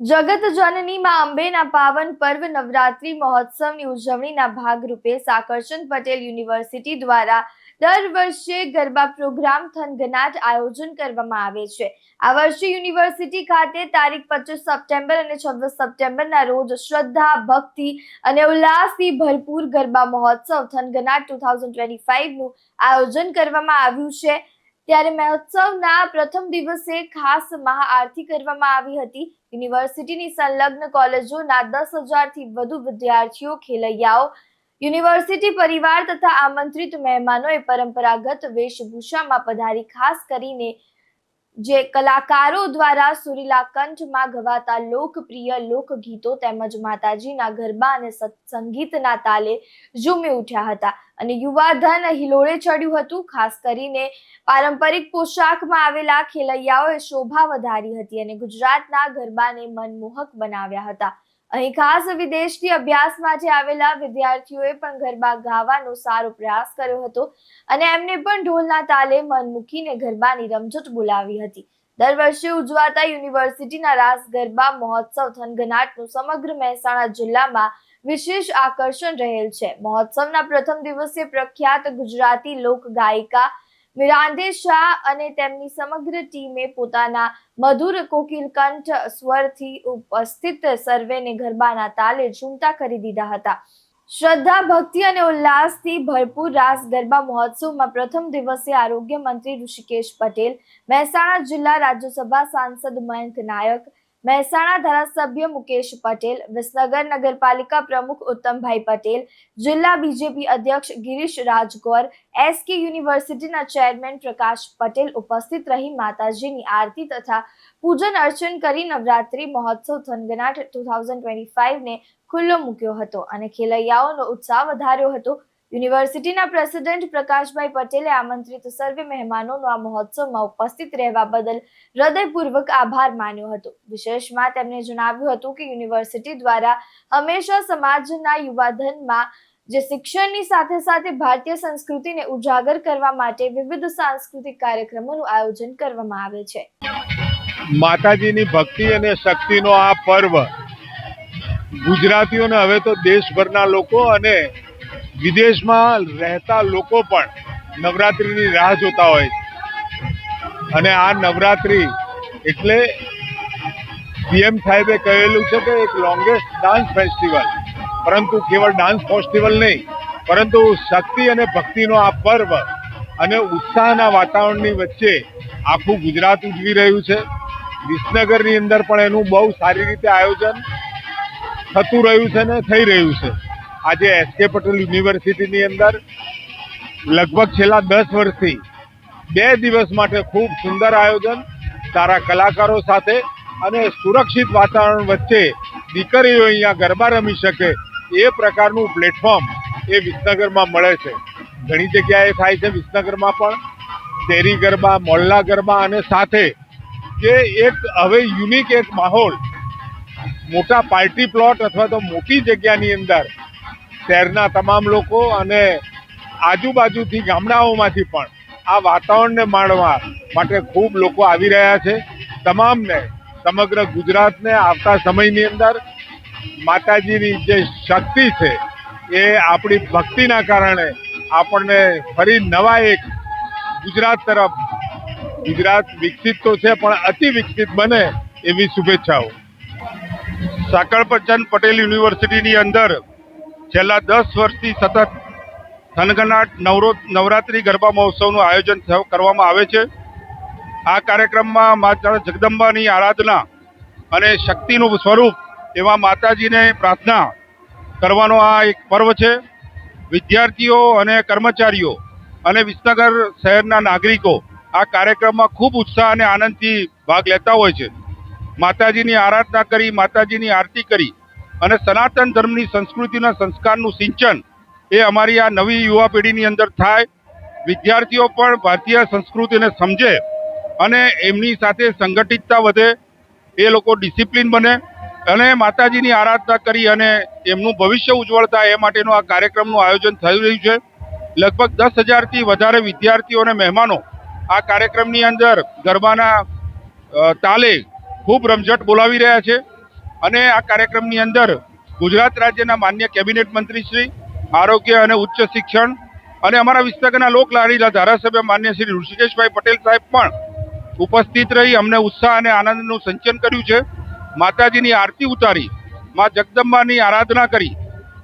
જગત જનની માં અંબેના પાવન પર્વ નવરાત્રી મહોત્સવની ઉજવણીના ભાગરૂપે સાકરચંદ પટેલ યુનિવર્સિટી દ્વારા દર વર્ષે ગરબા પ્રોગ્રામ થનગનાટ આયોજન કરવામાં આવે છે। આ વર્ષે યુનિવર્સિટી ખાતે તારીખ 25 સપ્ટેમ્બર અને 26 સપ્ટેમ્બરના રોજ શ્રદ્ધા, ભક્તિ અને ઉલ્લાસથી ભરપૂર ગરબા મહોત્સવ થનગનાટ 2025 નું આયોજન કરવામાં આવ્યું છે। ત્યારે મહોત્સવના પ્રથમ દિવસે ખાસ મહાઆરતી કરવામાં આવી હતી। યુનિવર્સિટીની સંલગ્ન કોલેજોના 10,000 થી વધુ વિદ્યાર્થીઓ, ખેલૈયાઓ, યુનિવર્સિટી પરિવાર તથા આમંત્રિત મહેમાનોએ પરંપરાગત વેશભૂષામાં પધારી ખાસ કરીને જે કલાકારો દ્વારા સુરીલા કંઠમાં ગવાતા લોકપ્રિય લોકગીતો તેમજ માતાજીના ગરબા અને સંગીતના તાલે ઝૂમી ઉઠ્યા હતા અને યુવાધન હિલોળે ચડ્યું હતું। ખાસ કરીને પારંપરિક પોશાકમાં આવેલા ખેલૈયાઓએ શોભા વધારી હતી અને ગુજરાતના ગરબાને મનમોહક બનાવ્યા હતા। અહીં ખાસ વિદેશથી અભ્યાસ માટે આવેલા વિદ્યાર્થીઓએ પણ ગરબા ગાવાનો સારો પ્રયાસ કર્યો હતો અને એમને પણ ઢોલના તાલે મન મૂકીને ગરબાની રમઝટ બોલાવી હતી। દર વર્ષે ઉજવાતા યુનિવર્સિટીના રાસ ગરબા મહોત્સવ થનગનાટનું સમગ્ર મહેસાણા જિલ્લામાં વિશેષ આકર્ષણ રહેલ છે। મહોત્સવના પ્રથમ દિવસે પ્રખ્યાત ગુજરાતી લોક ગાયિકા વિરાંધે શાહ અને તેમની સમગ્ર ટીમે પોતાના મધુર કોકિલકંઠ સ્વરથી ઉપસ્થિત સર્વેને ગરબાના તાલે ઝૂમતા કરી દીધા હતા। શ્રદ્ધા, ભક્તિ અને ઉલ્લાસથી ભરપૂર રાસ ગરબા મહોત્સવમાં પ્રથમ દિવસે આરોગ્ય મંત્રી ઋષિકેશ પટેલ, મહેસાણા જિલ્લા રાજ્યસભા સાંસદ મયંક નાયક, મહેસાણા ધારાસભ્ય મુકેશ પટેલ, વિસનગર નગરપાલિકા પ્રમુખ ઉત્તમભાઈ પટેલ, જિલ્લા બીજેપી અધ્યક્ષ ગિરીશ રાજગોર, એસકે યુનિવર્સિટીના ચેરમેન પ્રકાશ પટેલ ઉપસ્થિત રહી માતાજીની આરતી તથા પૂજન અર્ચન કરી નવરાત્રી મહોત્સવ થનગનાટ 2025 ને ખુલ્લો મૂક્યો હતો અને ખેલૈયાઓનો ઉત્સાહ વધાર્યો હતો। યુનિવર્સિટીના પ્રેસિડેન્ટ પ્રકાશભાઈ પટેલે આમંત્રિત સર્વે મહેમાનોનો આ મહોત્સવમાં ઉપસ્થિત રહેવા બદલ હૃદયપૂર્વક આભાર માન્યો હતો। વિશેષમાં તેમણે જણાવ્યું હતું કે યુનિવર્સિટી દ્વારા હંમેશા સમાજના યુવાધનમાં જે શિક્ષણની સાથે સાથે ભારતીય સંસ્કૃતિને ઉજાગર કરવા માટે વિવિધ સાંસ્કૃતિક કાર્યક્રમોનું આયોજન કરવામાં આવે છે। માતાજીની ભક્તિ અને શક્તિનો આ પર્વ ગુજરાતીઓને હવે તો દેશભરના લોકો અને વિદેશમાં રહેતા લોકો પણ નવરાત્રિની રાહ જોતા હોય છે અને આ નવરાત્રિ એટલે પીએમ સાહેબે કહેલું છે કે એક લોંગેસ્ટ ડાન્સ ફેસ્ટિવલ, પરંતુ કેવળ ડાન્સ ફેસ્ટિવલ નહીં, પરંતુ શક્તિ અને ભક્તિનો આ પર્વ અને ઉત્સાહના વાતાવરણની વચ્ચે આખું ગુજરાત ઉજવી રહ્યું છે। વિસનગરની અંદર પણ એનું બહુ સારી રીતે આયોજન થતું રહ્યું છે ને થઈ રહ્યું છે। આજે એસકે પટેલ યુનિવર્સિટીની અંદર લગભગ છેલ્લા 10 વર્ષથી 2 દિવસ માટે ખૂબ સુંદર આયોજન, સારા કલાકારો સાથે અને સુરક્ષિત વાતાવરણ વચ્ચે દીકરીઓ અહીંયા ગરબા રમી શકે એ પ્રકારનું પ્લેટફોર્મ એ વિસનગરમાં મળે છે। ઘણી જગ્યાએ થાય છે વિસનગરમાં પણ શેરી ગરબા, મોહલ્લા ગરબા અને સાથે જે એક હવે યુનિક એક માહોલ મોટા પાર્ટી પ્લોટ અથવા તો મોટી જગ્યાની અંદર શહેરના તમામ લોકો અને આજુબાજુથી ગામડાઓમાંથી પણ આ વાતાવરણને માણવા માટે ખૂબ લોકો આવી રહ્યા છે। તમામને સમગ્ર ગુજરાતને આવતા સમયની અંદર માતાજીની જે શક્તિ છે એ આપણી ભક્તિના કારણે આપણને ફરી નવા એક ગુજરાત તરફ, ગુજરાત વિકસિત તો છે પણ અતિ વિકસિત બને એવી શુભેચ્છાઓ। સાકરચંદ પટેલ યુનિવર્સિટીની અંદર છેલ્લા 10 વર્ષથી સતત થનગનાટ નવરાત્રી ગરબા મહોત્સવનું આયોજન કરવામાં આવે છે। આ કાર્યક્રમમાં માતા જગદંબાની આરાધના અને શક્તિનું સ્વરૂપ એવા માતાજીને પ્રાર્થના કરવાનો આ એક પર્વ છે। વિદ્યાર્થીઓ અને કર્મચારીઓ અને વિસનગર શહેરના નાગરિકો આ કાર્યક્રમમાં ખૂબ ઉત્સાહ અને આનંદથી ભાગ લેતા હોય છે। માતાજીની આરાધના કરી, માતાજીની આરતી કરી અને સનાતન ધર્મની સંસ્કૃતિના સંસ્કારનું સિંચન એ અમારી આ નવી યુવા પેઢીની અંદર થાય। વિદ્યાર્થીઓ પણ ભારતીય સંસ્કૃતિને સમજે અને એમની સાથે સંગઠિતતા વધે, એ લોકો ડિસિપ્લિન બને અને માતાજીની આરાધના કરી અને એમનું ભવિષ્ય ઉજ્જવળ થાય એ માટેનું આ કાર્યક્રમનું આયોજન થઈ રહ્યું છે। લગભગ 10,000થી વધારે વિદ્યાર્થીઓ અને મહેમાનો આ કાર્યક્રમની અંદર ગરબાના તાલે ખૂબ રમઝટ બોલાવી રહ્યા છે। અને આ કાર્યક્રમની અંદર ગુજરાત રાજ્યના માન્ય કેબિનેટ મંત્રી શ્રી, આરોગ્ય અને ઉચ્ચ શિક્ષણ અને અમારા વિસ્તારના લોકલાડીલા ધારાસભ્ય માન્ય શ્રી ઋષિકેશભાઈ પટેલ સાહેબ પણ ઉપસ્થિત રહી અમને ઉત્સાહ અને આનંદનું સિંચન કર્યું છે. માતાજીની આરતી ઉતારી, મા જગદંબાની આરાધના કરી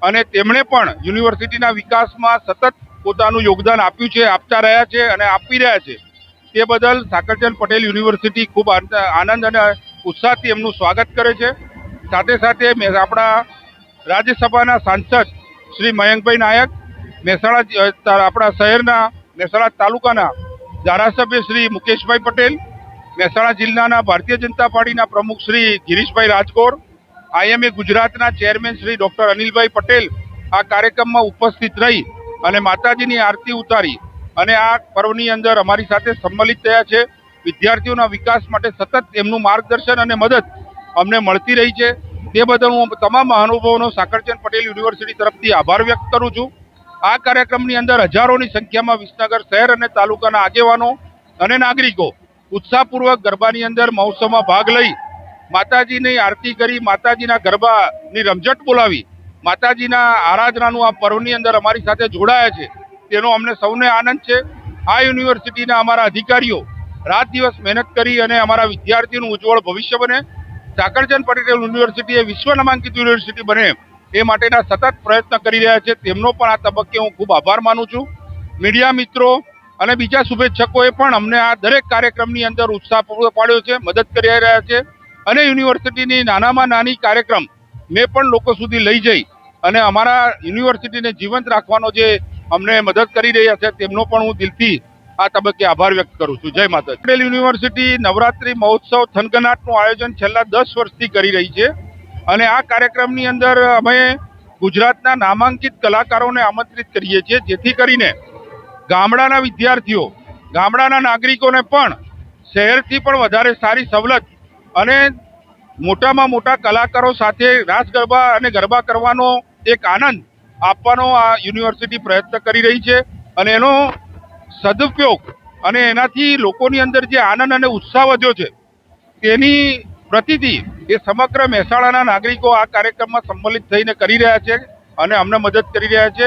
અને તેમણે પણ યુનિવર્સિટીના વિકાસમાં સતત પોતાનું યોગદાન આપ્યું છે, આપતા રહ્યા છે અને આપી રહ્યા છે. તે બદલ સાકરચંદ પટેલ યુનિવર્સિટી ખૂબ આનંદ અને ઉત્સાહથી એમનું સ્વાગત કરે છે. સાથે સાથે આપણા રાજ્યસભાના સાંસદ શ્રી મયંકભાઈ નાયક, મહેસાણા આપણા શહેરના મહેસાણા તાલુકાના ધારાસભ્ય શ્રી મુકેશભાઈ પટેલ, મહેસાણા જિલ્લાના ભારતીય જનતા પાર્ટીના પ્રમુખ શ્રી ગિરીશભાઈ રાજગોર, IMA ગુજરાતના ચેરમેન શ્રી ડૉક્ટર અનિલભાઈ પટેલ આ કાર્યક્રમમાં ઉપસ્થિત રહી અને માતાજીની આરતી ઉતારી અને આ પર્વની અંદર અમારી સાથે સંમલિત થયા છે. વિદ્યાર્થીઓના વિકાસ માટે સતત એમનું માર્ગદર્શન અને મદદ અમને મળતી રહી છે. તે બદલ હું તમામ મહાનુભાવોનો સાકરચંદ પટેલ યુનિવર્સિટી તરફથી આભાર વ્યક્ત કરું છું. આ કાર્યક્રમની અંદર હજારોની સંખ્યામાં વિસનગર શહેર અને તાલુકાના આગેવાનો અને નાગરિકો ઉત્સાહપૂર્વક ગરબાની અંદર મહોત્સવમાં ભાગ લઈ માતાજીની આરતી કરી, માતાજીના ગરબાની રમઝટ બોલાવી, માતાજીના આરાધનાનું આ પર્વની અંદર અમારી સાથે જોડાયા છે. તેનો અમને સૌને આનંદ છે. આ યુનિવર્સિટીના અમારા અધિકારીઓ રાત દિવસ મહેનત કરી અને અમારા વિદ્યાર્થીઓનું ઉજ્જવળ ભવિષ્ય બને, સાકરચંદ પટેલ યુનિવર્સિટી એ વિશ્વ નામાંકિત યુનિવર્સિટી બને એ માટેના સતત પ્રયત્ન કરી રહ્યા છે. તેમનો પણ આ તબક્કે હું ખૂબ આભાર માનું છું. મીડિયા મિત્રો અને બીજા શુભેચ્છકોએ પણ અમને આ દરેક કાર્યક્રમની અંદર ઉત્સાહ પૂરો પાડ્યો છે, મદદ કરી રહ્યા છે અને યુનિવર્સિટીની નાનામાં નાની કાર્યક્રમ મેં પણ લોકો સુધી લઈ જઈ અને અમારા યુનિવર્સિટીને જીવંત રાખવાનો જે અમને મદદ કરી રહ્યા છે તેમનો પણ હું દિલથી આ તબક્કે આભાર વ્યક્ત કરું છું. જય માતા. પટેલ યુનિવર્સિટી નવરાત્રી મહોત્સવ થનગનાટનું આયોજન છેલ્લા 10 વર્ષથી કરી રહી છે અને આ કાર્યક્રમની અંદર અમે ગુજરાતના નામાંકિત કલાકારોને આમંત્રિત કરીએ છીએ, જેથી કરીને ગામડાના વિદ્યાર્થીઓ, ગામડાના નાગરિકોને પણ શહેરથી પણ વધારે સારી સવલત અને મોટામાં મોટા કલાકારો સાથે રાસ ગરબા અને ગરબા કરવાનો એક આનંદ આપવાનો આ યુનિવર્સિટી પ્રયત્ન કરી રહી છે અને એનો સદુપયોગ અને એનાથી લોકોની અંદર જે આનંદ અને ઉત્સાહ વધ્યો છે તેની પ્રતિતિ એ સમગ્ર મહેસાણાના નાગરિકો આ કાર્યક્રમમાં સંમલિત થઈને કરી રહ્યા છે અને અમને મદદ કરી રહ્યા છે.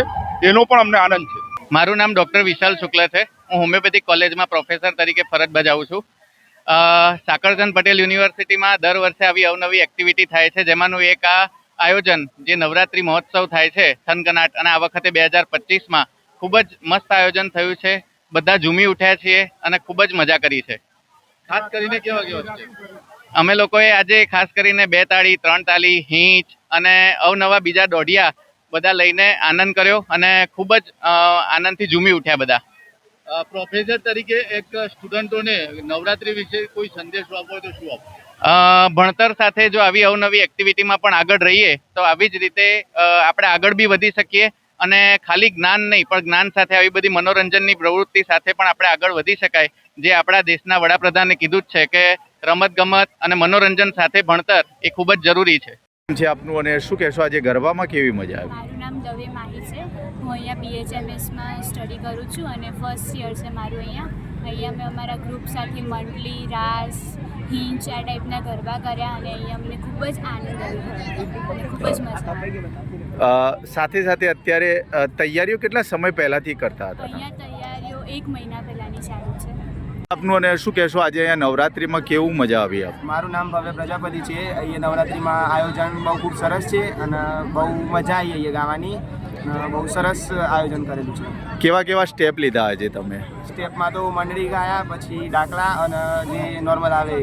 એનો પણ અમને આનંદ છે. મારું નામ ડૉક્ટર વિશાલ શુક્લ છે. હું હોમિયોપેથિક કોલેજમાં પ્રોફેસર તરીકે ફરજ બજાવું છું. સાકરચંદ પટેલ યુનિવર્સિટીમાં દર વર્ષે આવી અવનવી એક્ટિવિટી થાય છે, જેમાંનું એક આ આયોજન જે નવરાત્રિ મહોત્સવ થાય છે થનગનાટ, અને આ વખતે 2025માં ખૂબ જ મસ્ત આયોજન થયું છે. બધા ઝૂમી ઉઠ્યા છીએ અને ખૂબ જ મજા કરી છે. ખાસ કરીને કેવા કેવા છે? અમે લોકોએ આજે ખાસ કરીને 2 તાળી, 3 તાળી, હીંચ અને અવનવા બીજા દોઢિયા બધા લઈને આનંદ કર્યો અને ખૂબ જ આનંદથી ઝૂમી ઉઠ્યા બધા. પ્રોફેસર તરીકે એક સ્ટુડન્ટોને નવરાત્રી વિશે કોઈ સંદેશો આપો તો શું આપો? ભણતર સાથે જો આવી અવનવી એક્ટિવિટીમાં પણ આગળ રહીએ તો આવી જ રીતે આપણે આગળ બી વધી શકીએ અને ખાલી જ્ઞાન નહીં પણ જ્ઞાન સાથે આવી બધી મનોરંજનની પ્રવૃત્તિ સાથે પણ આપણે આગળ વધી શકાય. જે આપણા દેશના વડાપ્રધાને કીધું જ છે કે રમતગમત અને મનોરંજન સાથે ભણતર એ ખૂબ જ જરૂરી છે. આપનું અને શું કહેશો આજે ગરબામાં કેવી મજા આવી? મારું નામ દવે માહી છે. હું અહીંયા BHMSમાં સ્ટડી કરું છું અને ફર્સ્ટ યર છે મારું અહીંયા મેં અમારા ગ્રુપ સાથે મંડલી, રાસ, હિંચ આ ટાઈપના ગરબા કર્યા અને અહીંયા અમને ખૂબ જ આનંદ આવ્યો અને ખૂબ જ મજા આવી. સાથે સાથે અત્યારે તૈયારીઓ કેટલા સમય પહેલાંથી કરતા હતા? અહીંયા તૈયારીઓ 1 મહિના પહેલાંની ચાલુ છે. આપનું અને શું કહેશો આજે અહીંયા નવરાત્રિમાં કેવું મજા આવી? મારું નામ ભવ્ય પ્રજાપતિ છે. અહીંયા નવરાત્રિમાં આયોજન બહુ ખૂબ સરસ છે અને બહુ મજા આવી અહીંયા ગાવાની. બહુ સરસ આયોજન કરેલું છે. કેવા કેવા સ્ટેપ લીધા આજે તમે? સ્ટેપમાં તો મંડળી ગાયા, પછી ડાકલા અને જે નોર્મલ આવે.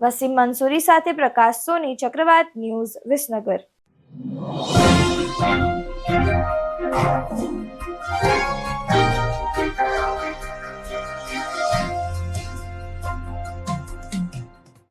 વસીમ મંસૂરી સાથે પ્રકાશ સોની, ચક્રવાત ન્યૂઝ, વિસનગર.